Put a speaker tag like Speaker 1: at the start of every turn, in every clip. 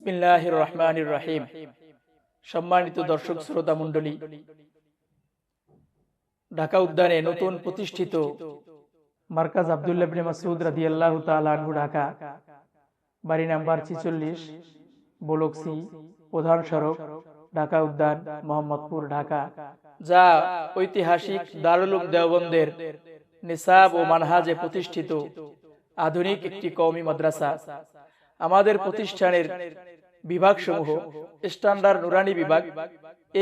Speaker 1: বিসমিল্লাহির রহমানির রহিম। সম্মানিত দর্শক শ্রোতা মণ্ডলী, ঢাকা উদ্যানে নতুন প্রতিষ্ঠিত মার্কাজ আব্দুল্লাহ ইবনে মাসউদ রাদিয়াল্লাহু তাআলা আনহু, ঢাকা, বাড়ি নাম্বার 46, ব্লক সি, প্রধান সড়ক, ঢাকা উদ্যান, মোহাম্মদপুর, ঢাকা, যা ঐতিহাসিক দারুল উলুম দেওবন্দের নিসাব ও মানহাজে প্রতিষ্ঠিত আধুনিক একটি কওমি মাদ্রাসা। আমাদের প্রতিষ্ঠানের বিভাগসমূহ: স্ট্যান্ডার্ড নুরানি বিভাগ।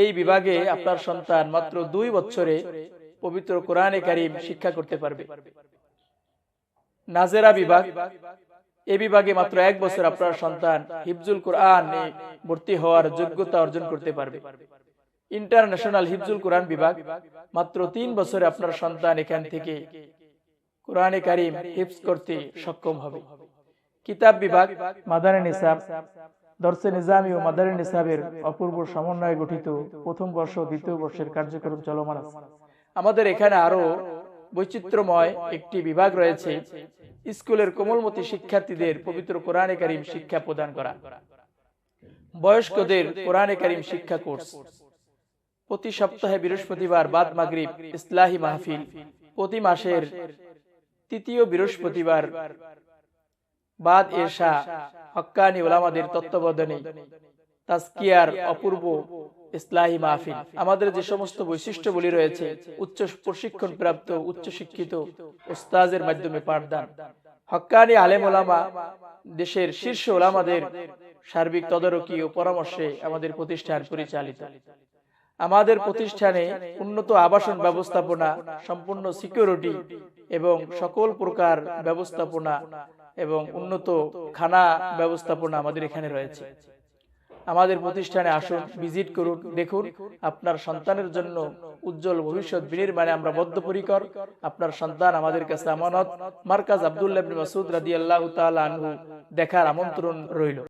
Speaker 1: এই বিভাগে আপনার সন্তান মাত্র 2 বছরে পবিত্র কোরআনে কারীম শিক্ষা করতে পারবে। নাজেরা বিভাগ। এই বিভাগে মাত্র 1 বছর আপনার সন্তান হিফজুল কোরআনে ভর্তি হওয়ার যোগ্যতা অর্জন করতে পারবে। ইন্টারন্যাশনাল হিফজুল কোরআন বিভাগ। মাত্র 3 বছরে আপনার সন্তান এখান থেকে কোরআনে কারীম হিফজ করতে সক্ষম হবে। কিতাব বিভাগ। মাদানী নিসাব, দরসে নিজামী ও মাদানী নিসাবের অপূর্ব সমন্বয়ে গঠিত প্রথম বর্ষ ও দ্বিতীয় বর্ষের কার্যক্রম চলমান আছে। আমাদের এখানে আরো বৈচিত্র্যময় একটি বিভাগ রয়েছে: স্কুলের কোমলমতি শিক্ষার্থীদের পবিত্র কোরআনে কারীম শিক্ষা প্রদান করা, বয়স্কদের কোরআনে কারীম শিক্ষা কোর্স, প্রতি সপ্তাহে বৃহস্পতিবার বাদ মাগরিব ইসলাহি মাহফিল, প্রতি মাসের তৃতীয় বৃহস্পতিবার বাদ এশা হক্কানি উলামাদের তত্ত্বাবধানে তাজকিয়ার অপূর্ব ইসলাহি মাহফিল। আমাদের যে সমস্ত বৈশিষ্ট্যগুলি রয়েছে: উচ্চ প্রশিক্ষণ প্রাপ্ত উচ্চ শিক্ষিত উস্তাজের মাধ্যমে পাঠদান, হক্কানি আলেম উলামা, দেশের শীর্ষ উলামাদের সার্বিক তদারকি ও পরামর্শে আমাদের প্রতিষ্ঠান পরিচালিত। আমাদের প্রতিষ্ঠানে উন্নত আবাসন ব্যবস্থাপনা, সম্পূর্ণ সিকিউরিটি এবং সকল প্রকার ব্যবস্থাপনা এবং উন্নত খানা ব্যবস্থাপনা আমাদের এখানে রয়েছে। আমাদের প্রতিষ্ঠানে আসুন, ভিজিট করুন, দেখুন। আপনার সন্তানের জন্য উজ্জ্বল ভবিষ্যৎ বিনির্মাণে আমরা বদ্ধপরিকর। আপনার সন্তান আমাদের কাছে আমানত। মার্কাজ আব্দুল্লাহ ইবনে মাসউদ রাদিয়াল্লাহু তাআলা আনহু দেখার আমন্ত্রণ রইল।